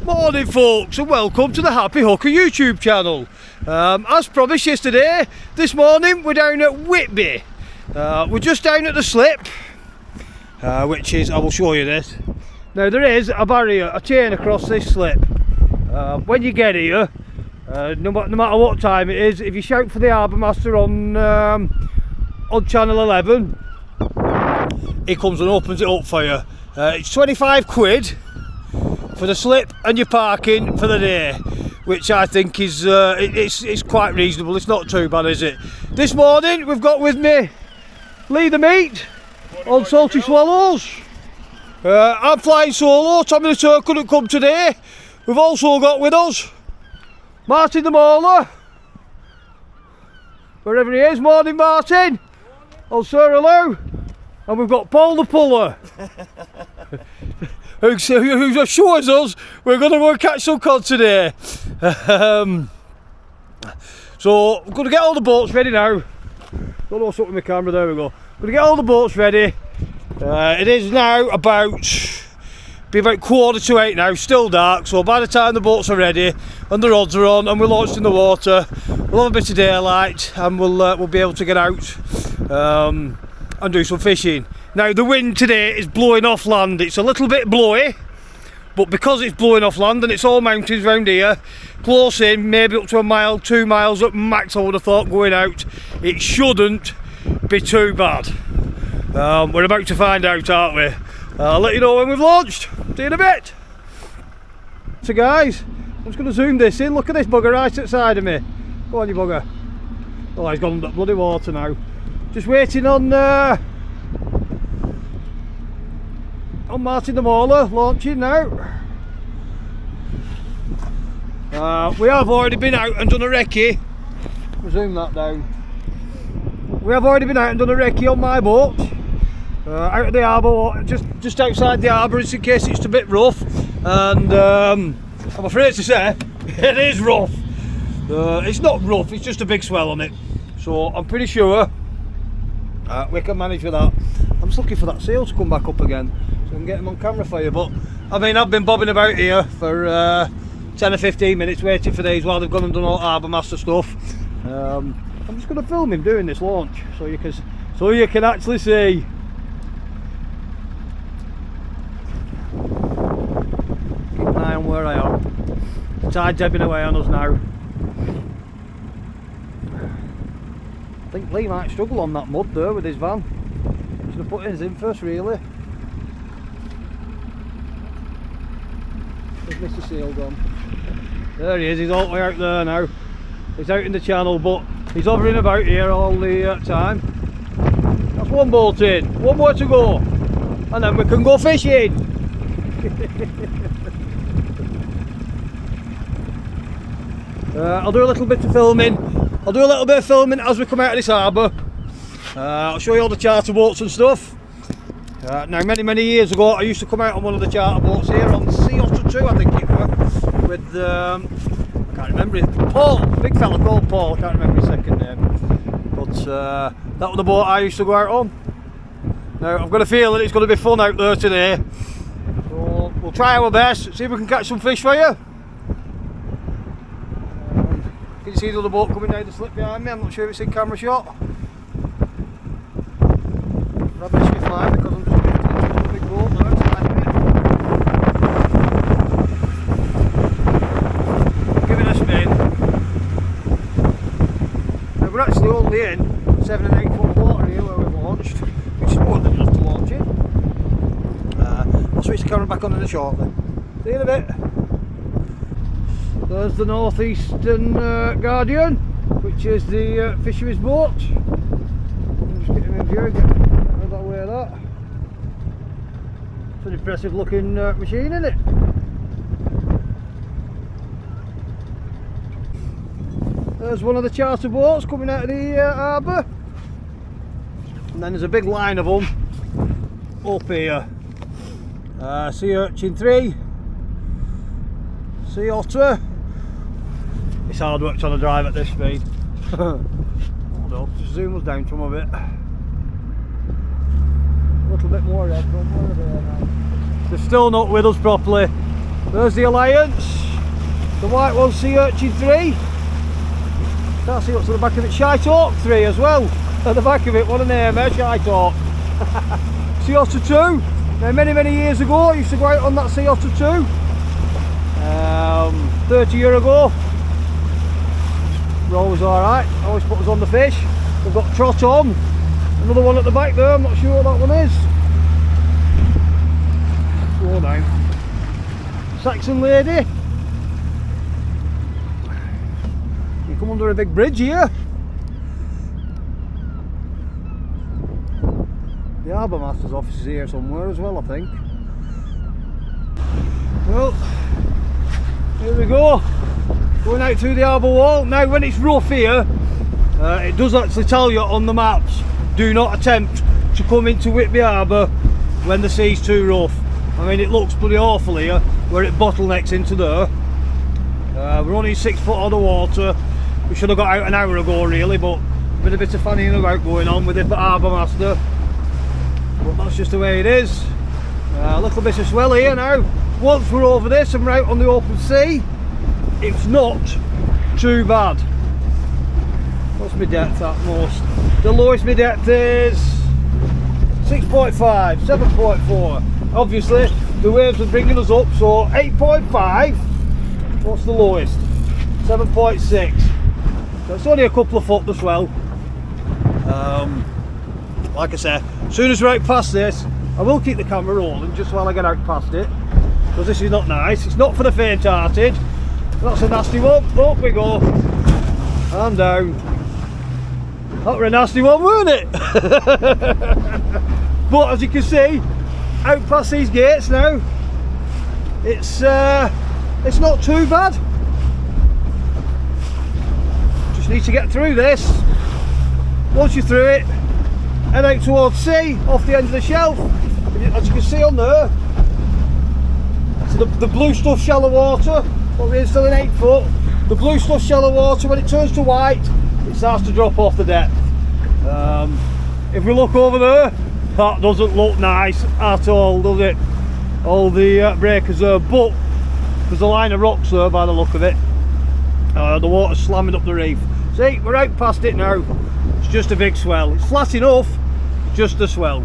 Morning folks, and welcome to the Happy Hooker YouTube channel. As promised yesterday, this morning we're down at Whitby. We're just down at the slip, which is, I will show you this. Now there is a barrier, a chain across this slip. When you get here, no matter what time it is, if you shout for the harbour master on channel 11, he comes and opens it up for you. It's 25 quid for the slip and your parking for the day, which I think is it's quite reasonable. It's not too bad, is it? This morning we've got with me Lee the Meat on Salty Swallows. I'm flying solo. Tommy the Turk couldn't come today. We've also got with us Martin the Mauler, wherever he is. Morning Martin. Oh sir, hello. And we've got Paul the Puller who assures us we're going to go and catch some cod today. So we're going to get all the boats ready now. Don't know what's up with my camera, there we go. We're going to get all the boats ready. It is now about 7:45 now, still dark, so by the time the boats are ready and the rods are on and we're launched in the water, we'll have a bit of daylight and we'll be able to get out and do some fishing. Now the wind today is blowing off land. It's a little bit blowy, but because it's blowing off land and it's all mountains round here, close in, maybe up to a mile, 2 miles at max, I would have thought, going out, it shouldn't be too bad. We're about to find out, aren't we? I'll let you know when we've launched. See you in a bit. So guys, I'm just going to zoom this in. Look at this bugger right outside of me. Go on you bugger. Oh, he's gone under bloody water now. Just waiting on Martin the Mauler launching now. We have already been out and done a recce. Zoom that down. We have already been out and done a recce on my boat. Out of the harbour, just outside the harbour, just in case it's a bit rough. And I'm afraid to say, it is rough. It's not rough, it's just a big swell on it. So I'm pretty sure we can manage with that. I'm just looking for that sail to come back up again, so I can get him on camera for you. But I mean, I've been bobbing about here for 10 or 15 minutes waiting for these while they've gone and done all harbour master stuff. I'm just going to film him doing this launch so you can actually see. Keep an eye on where I am. The tide's ebbing away on us now. I think Lee might struggle on that mud there with his van. Should have put his in first, really. Where's Mr. Seal gone? There he is, he's all the way out there now. He's out in the channel, but he's hovering about here all the time. That's one boat in, one more to go, and then we can go fishing. I'll do a little bit of filming. I'll do a little bit of filming as we come out of this harbour. I'll show you all the charter boats and stuff. Now many years ago I used to come out on one of the charter boats here on Sea Otter 2, I think it was, with I can't remember it, Paul, big fella called Paul, I can't remember his second name, but that was the boat I used to go out on. Now I've got a feeling it's going to be fun out there today, so we'll try our best, see if we can catch some fish for you. Can you see the other boat coming down the slip behind me? I'm not sure if it's in camera shot. Grab a shift line because I'm just drifting into a big boat now, it's like it. Give it a spin. Now we're actually only in 7 and 8 foot water here where we've launched, which is more than just to launch it. I'll switch the camera back on in a shortly. See you in a bit. There's the Northeastern Guardian, which is the fisheries boat. I'll just get him in view, get out of that way of that. It's an impressive looking machine, isn't it? There's one of the charter boats coming out of the harbour. And then there's a big line of them up here. Sea Urchin 3, Sea Otter. It's hard work trying to drive at this speed. Hold on, just zoom us down from a bit. A little bit more red, but more there now. They're still not with us properly. There's the Alliance. The white one, Sea Urchin 3. Can't see what's at the back of it. Shite Hawk 3 as well. At the back of it, what a name, eh? Shite Hawk. Sea Otter 2. Now, many years ago, I used to go out on that Sea Otter 2. 30 years ago. We're always alright. Always put us on the fish. We've got Trot on. Another one at the back there. I'm not sure what that one is. Slow down. Saxon Lady. You come under a big bridge here. The Harbour Master's office is here somewhere as well, I think. Well, here we go. Going out through the harbour wall. Now when it's rough here, it does actually tell you on the maps, do not attempt to come into Whitby Harbour when the sea's too rough. I mean, it looks pretty awful here where it bottlenecks into there. We're only 6 foot on the water. We should have got out an hour ago really, but with a bit of fannying about going on with the Harbour Master. But that's just the way it is. A little bit of swell here now. Once we're over this and we're out on the open sea, it's not too bad. What's my depth at most? The lowest my depth is 6.5, 7.4. Obviously the waves are bringing us up, so 8.5. What's the lowest? 7.6. So it's only a couple of foot the swell. Like I say, as soon as we're out past this, I will keep the camera rolling just while I get out past it, because this is not nice. It's not for the faint-hearted. That's a nasty one. Up we go. And down. That were a nasty one, weren't it? But as you can see, out past these gates now, it's not too bad. Just need to get through this. Once you're through it, head out towards sea, off the end of the shelf. As you can see on there, so the blue stuff shallow water, but we're still in 8 foot. The blue stuff shallow water, when it turns to white, it starts to drop off the depth. If we look over there, that doesn't look nice at all, does it? All the breakers there, but there's a line of rocks there by the look of it. The water's slamming up the reef. See, we're out past it now. It's just a big swell. It's flat enough, just a swell.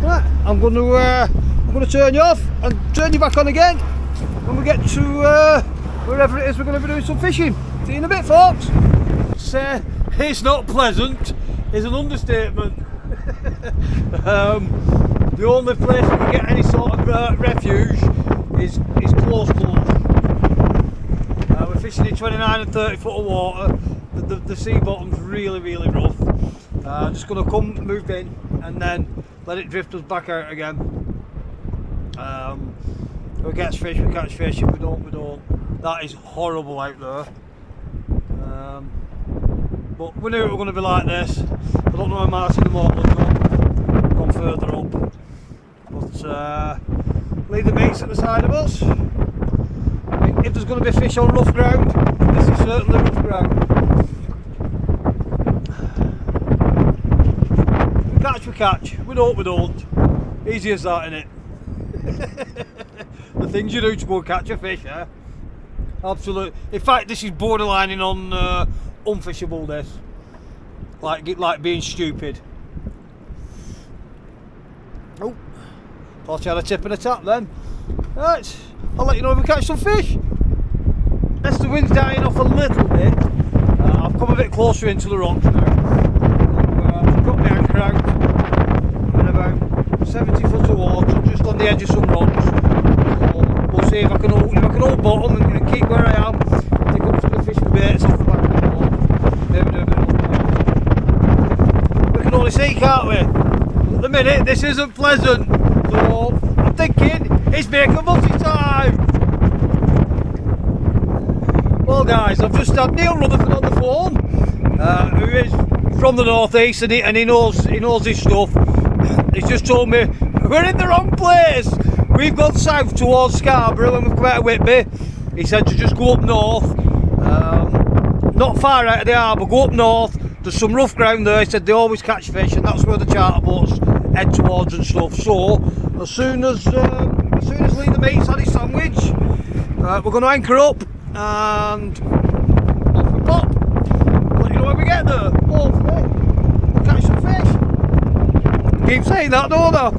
Right, I'm going to turn you off and turn you back on again when we get to wherever it is we're going to be doing some fishing. See you in a bit, folks. It's not pleasant is an understatement. The only place we can get any sort of refuge is close. We're fishing in 29 and 30 foot of water. The sea bottom's really rough. Just going to move in and then let it drift us back out again. If we catch fish, we catch fish. If we don't, we don't. That is horrible out there. But we knew it was going to be like this. I don't know how Martin and Mortland gone further up. But leave the mates at the side of us. I mean, if there's going to be fish on rough ground, this is certainly rough ground. We catch, we don't. Easy as that, innit? The things you do to go and catch a fish, eh? Absolutely. In fact, this is borderlining on unfishable, this. Like being stupid. Oh, thought you had a tip and a tap then. Right, I'll let you know if we catch some fish. As the wind's dying off a little bit, I've come a bit closer into the rocks now. I've got my anchor out. 70 foot of water, just on the edge of some rocks. We'll see if I can hold bottom and keep where I am. Take up some of the fishing baits off the back of the boat. Maybe do a bit of we can only see, can't we? At the minute, this isn't pleasant. So I'm thinking it's make a multi time. Well, guys, I've just had Neil Rutherford on the phone, who is from the northeast and he knows his stuff. He's just told me we're in the wrong place. We've gone south towards Scarborough and we've come out of Whitby. He said to just go up north, not far out of the harbour, go up north. There's some rough ground there. He said they always catch fish and that's where the charter boats head towards and stuff. So as soon as as soon as Lee the mate's had his sandwich, we're going to anchor up and off we pop. I'll let you know when we get there. Hopefully we'll catch some fish. Keep saying that, don't I?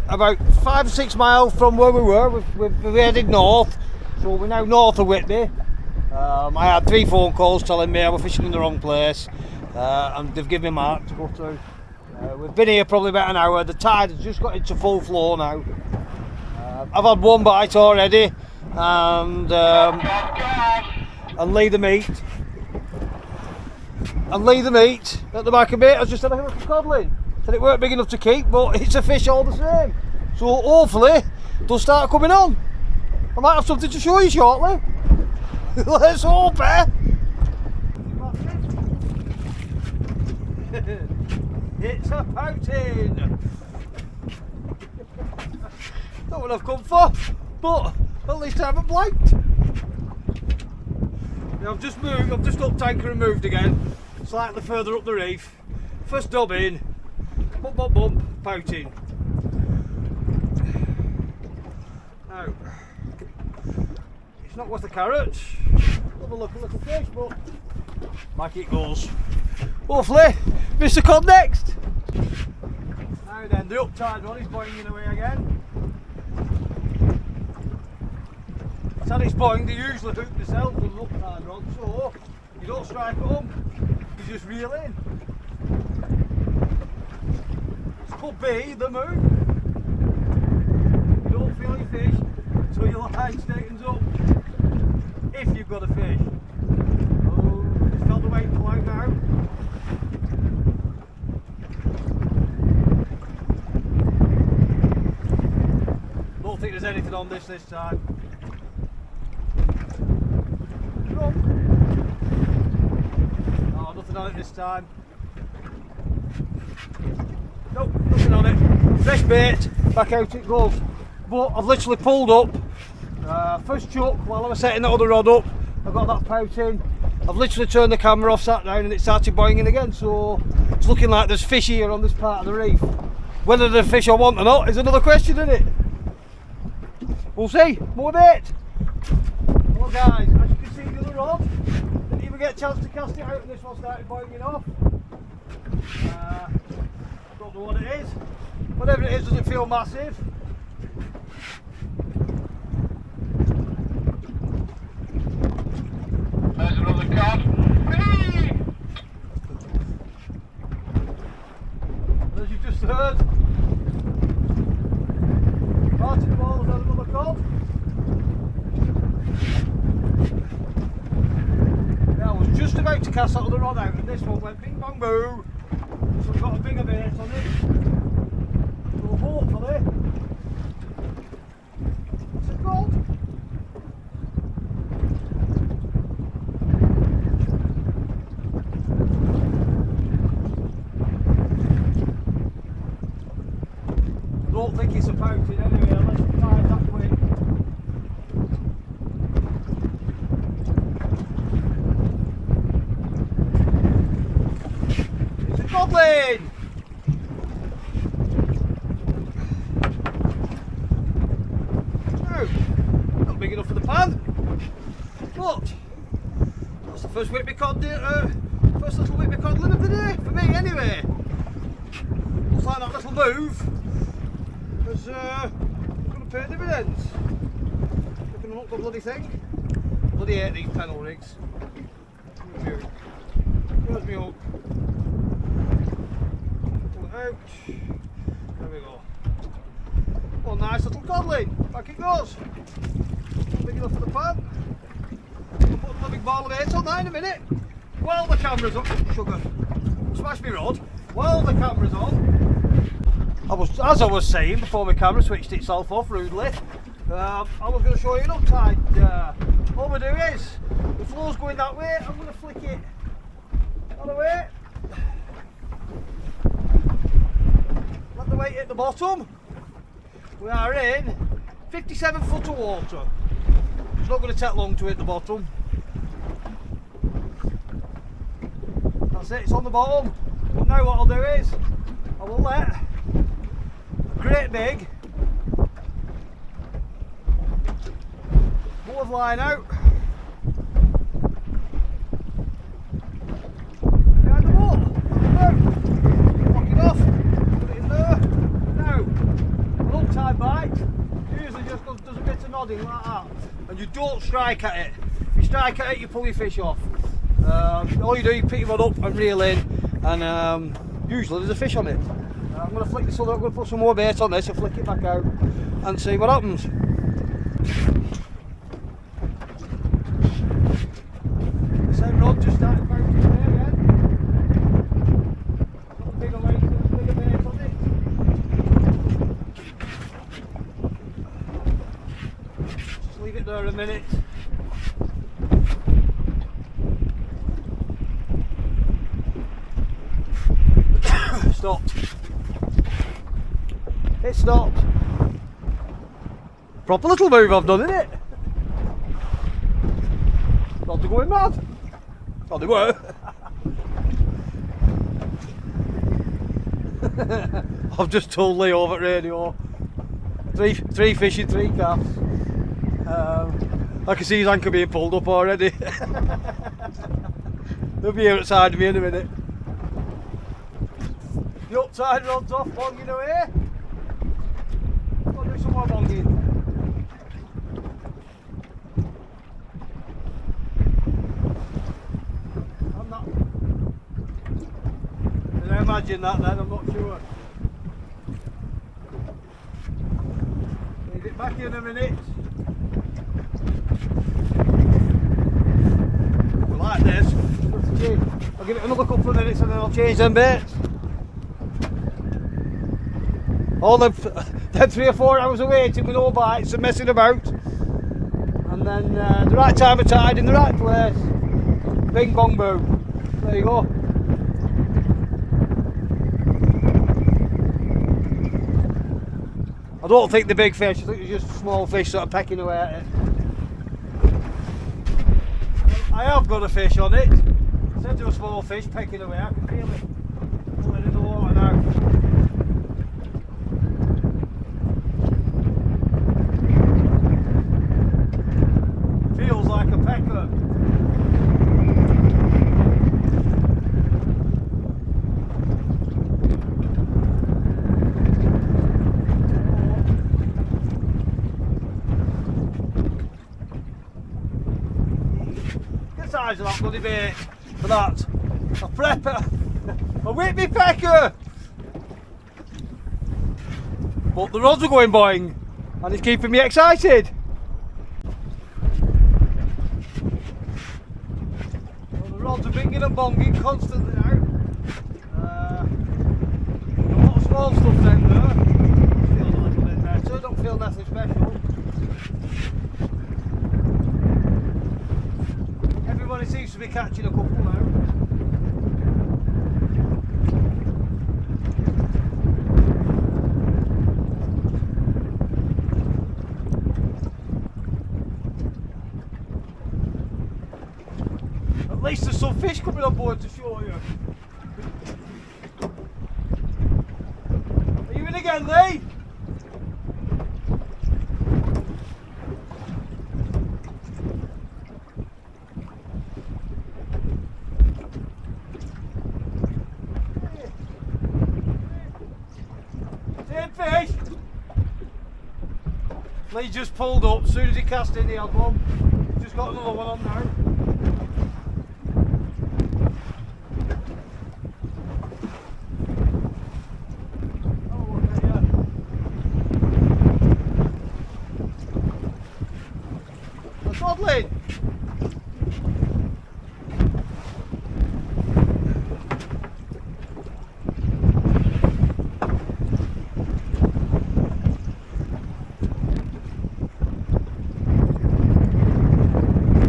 About 5 or 6 miles from where we were, we've headed north, so we're now north of Whitby. I had 3 phone calls telling me I was fishing in the wrong place, and they've given me a mark to go through. We've been here probably about an hour. The tide has just got into full flow now. I've had 1 bite already, and Lee the meat. And Lee the meat at the back of it has just had a little coddling. Said it weren't big enough to keep, but it's a fish all the same. So hopefully they'll start coming on. I might have something to show you shortly. Let's hope, eh? It's a pouting. Not what I've come for, but at least I haven't blanked. Now I've just moved, I've just upped anchor and moved again, slightly further up the reef. First dob in, bump, bump, bump, pouting. Now, it's not worth the carrots. Have a look at little fish, but back it goes. Hopefully, Mr. Cod next. Now then, the uptide one is boinging away again. It's had its boing, they usually hook themselves with an uptide rod, so you don't strike at them, you just reel in. This could be the moon. You don't feel your fish until your line straightens up. If you've got a fish. Oh, just felt the weight pull out now. Don't think there's anything on this time. Oh, nothing on it this time. Nope, nothing on it. Fresh bait, back out it goes. But I've literally pulled up. First chuck while I was setting that other rod up, I got that pouting. I've literally turned the camera off, sat down, and it started boinging again. So it's looking like there's fish here on this part of the reef. Whether they're fish I want or not is another question, isn't it? We'll see. More bait. Well, guys, as you can see, the other rod didn't even get a chance to cast it out, and this one started boinging off. Don't know what it is. Whatever it is, does it feel massive? There's another cod. As you've just heard, Martin the Ball has had another cod. Yeah, I was just about to cast that other rod out, and this one went bing bang boo. So we've got a bigger bait on it. So hopefully it's a cod. I don't think it's a pouting anyway, unless the tide's that quick. It's a goblin! Oh, not big enough for the pan, but that's the first Whitby cod, first little Whitby codling of the day, for me anyway. Looks like that little move is going to pay dividends. Looking to look the bloody thing. Bloody hate these panel rigs. Where's me hook? Pull it out. There we go. Oh, nice little codling. Back it goes. Not big enough for the pan. I'll put a bloody ball of bait on that in a minute. While the camera's up. Sugar. Smash me rod. While the camera's on. As I was saying before my camera switched itself off rudely, I was going to show you an uptide. All we do is, the flow's going that way, I'm going to flick it that way. Let the weight hit the bottom. We are in 57 foot of water. It's not going to take long to hit the bottom. That's it, it's on the bottom. But now what I'll do is, I will let a great big of line out. Behind the wall. Lock it off. Put it in there. Now, an uptight bite usually just does a bit of nodding like that. And you don't strike at it. If you strike at it, you pull your fish off. All you do, you pick your rod up and reel in, and usually there's a fish on it. I'm going to flick this other, I'm going to put some more bait on this and flick it back out and see what happens. The same rod just started bouncing away again. Got a bigger weight, bigger bait on it. Just leave it there a minute. Stopped. It stopped. Proper little move I've done, isn't it? Not to going mad. Oh, they were. I've just told Lee over at radio. Three fish in 3 casts. I can see his anchor being pulled up already. They'll be here outside of me in a minute. The upside rod's off, bonging away. Got to do some more bonging. I'm not. Did I imagine that then? I'm not sure. Leave it back in a minute. We like this. I'll give it another couple of minutes and then I'll change them baits. All them 3 or 4 hours of waiting with no bites and messing about, and then the right time of tide in the right place, bing bong boom, there you go. I don't think the big fish, I think it's just small fish sort of pecking away at it. I have got a fish on it, instead of a small fish pecking away, I can feel it pulling in the water now. Feels like a pecker. Get the size of that bloody bait for that. A prepper. A Whitby pecker. But the rods are going boing and it's keeping me excited. Rods are binging and bonging constantly now. A lot of small stuff down there. Feels a little bit better, don't feel nothing special. Everybody seems to be catching a couple now. At least there's some fish coming on board to show you. Are you in again, Lee? Same fish. Lee just pulled up. As soon as he cast in, he had one. Just got another one on now. Lovely.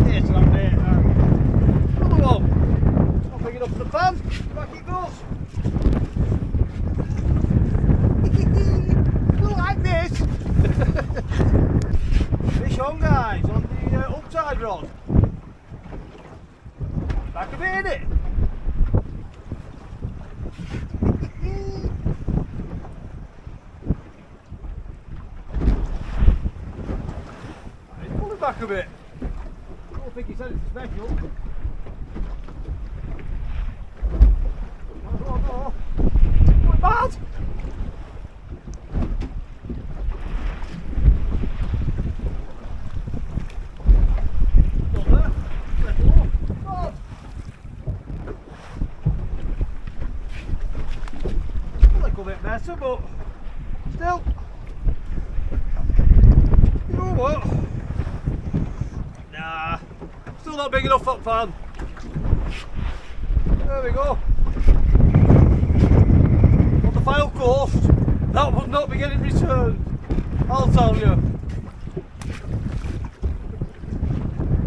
Here's that bait now. Another one. Not big enough for the pan. Back it goes. You like this? Fish on, guys, on the upside rod. Back a bit in it. Pull it back a bit. think he said it's special. Oh, bad! A little bit better, but still. You know what? Nah, still not big enough up pan. There we go. On the file coast, that would not be getting returned, I'll tell you.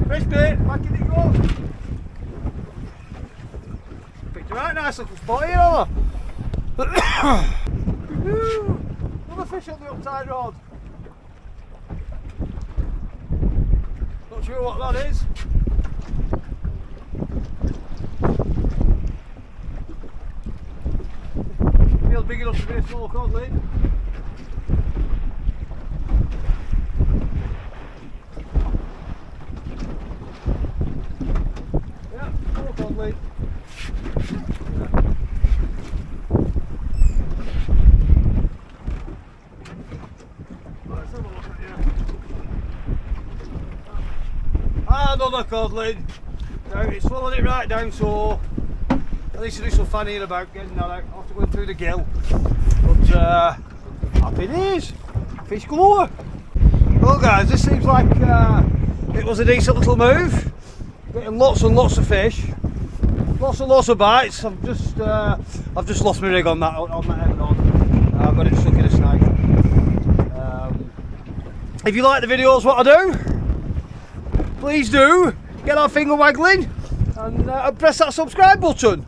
Fish bait, back in it goes. Picked a right nice little spot here, haven't I? Another fish on the uptide rod. Not sure what that is. Feels big enough to be a small cod lid. Yeah, small cod lid. Let's have a look at you. Another cod lid. Now it's swallowed it right down, so at least do some fannying about getting that out after going through the gill. But happy days, fish galore. Well guys, this seems like it was a decent little move. Getting lots and lots of fish, lots and lots of bites. I've just lost my rig on that head on. I've got it stuck in a snag. If you like the videos, what I do, please do get that finger waggling and press that subscribe button.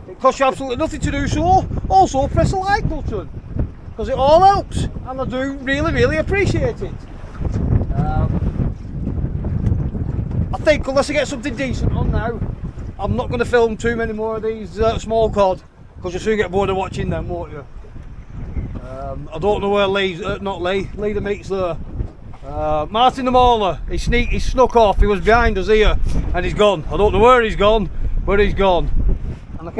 It costs you absolutely nothing to do so. Also press the like button because it all helps and I do really appreciate it. I think unless I get something decent on now, I'm not going to film too many more of these small cod because you'll soon get bored of watching them, won't you? I don't know where Lee the meat's there. Martin the Mauler, he snuck off, he was behind us here and he's gone. I don't know where he's gone, but he's gone. And I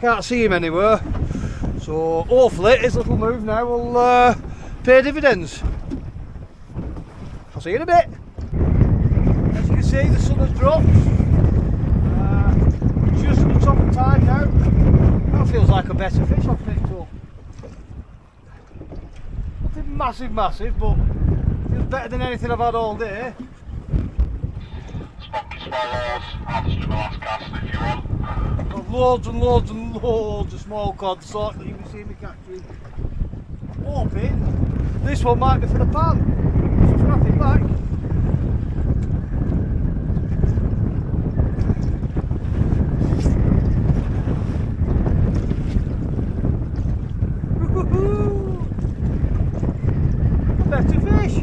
can't see him anywhere. So hopefully his little move now will pay dividends. I'll see you in a bit. As you can see, the sun has dropped. Just at the top of tide now. That feels like a better fish I've picked up. Nothing massive, but feels better than anything I've had all day. Spunky swallows, I'll just do the last cast if you want. Got loads and loads and loads of small cod, the sort that you can see me catching. Hoping this one might be for the pan. Just wrap it back. Better fish.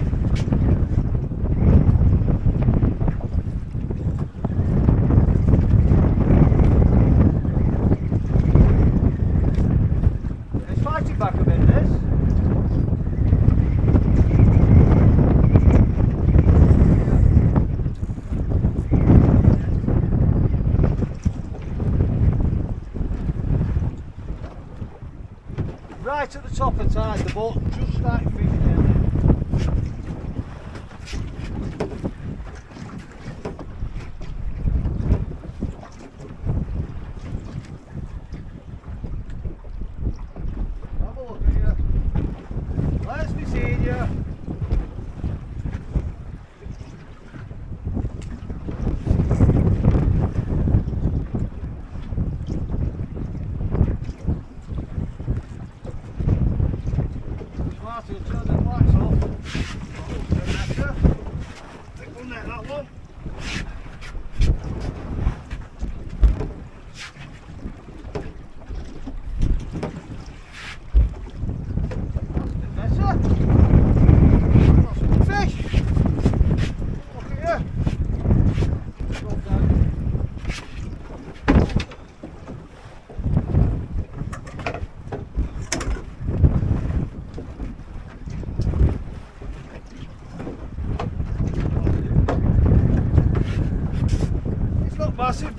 It's fighting back a bit, this. Right at the top of tide, the boat just started fishing out. Have a look at you. Let's be seeing you. Martin, turn that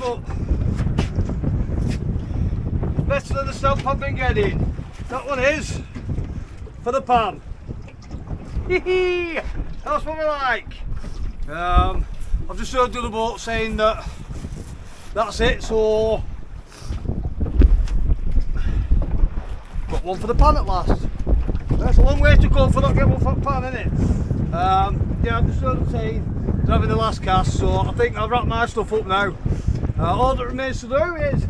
but it's better than the stump I've been getting. That one is for the pan. That's what we like. I've just heard the other boat saying that that's it, so got one for the pan at last. That's a long way to go for not getting one for the pan, isn't it? Yeah, I've just heard them saying they're having the last cast, so I think I'll wrap my stuff up now. All that remains to do is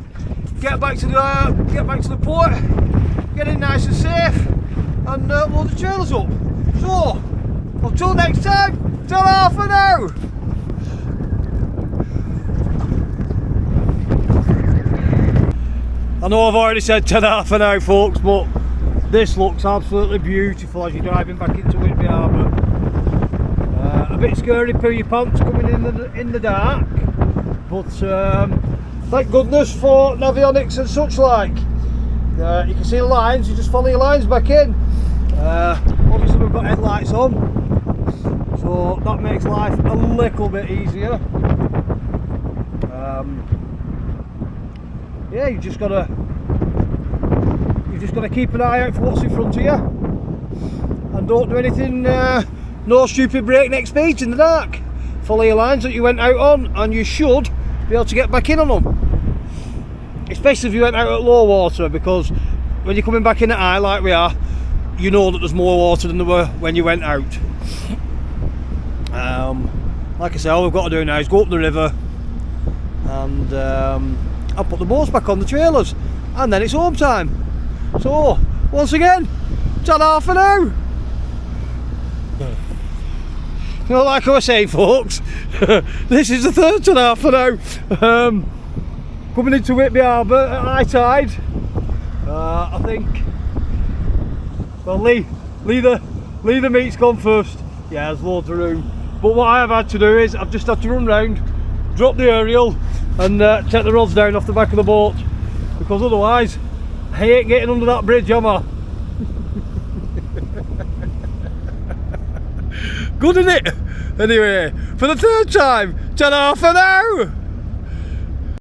get back to the port, get in nice and safe, and load the trailers up. So, until next time, ta-ra for now! I know I've already said ta-ra for now, folks, but this looks absolutely beautiful as you're driving back into Whitby Harbour. A bit scary for your pants coming in the dark, but thank goodness for navionics and such like. You can see the lines, you just follow your lines back in. Obviously we've got headlights on, so that makes life a little bit easier. Yeah, you just gotta keep an eye out for what's in front of you, and don't do anything, no stupid breakneck speeds in the dark. Follow your lines that you went out on, and you should be able to get back in on them, especially if you went out at low water, because when you're coming back in at high like we are, you know that there's more water than there were when you went out. Like I say, all we've got to do now is go up the river and I'll put the boats back on the trailers, and then it's home time. So once again, ta-ra for now. You know, like I was saying, folks, this is the third ta-ra for now. Coming into Whitby Harbour at high tide. I think, well, Lee the meat's gone first. Yeah, there's loads of room. But what I have had to do is I've just had to run round, drop the aerial, and take the rods down off the back of the boat, because otherwise I ain't getting under that bridge, am I? Good, isn't it? Anyway, for the third time, ta-ra for now!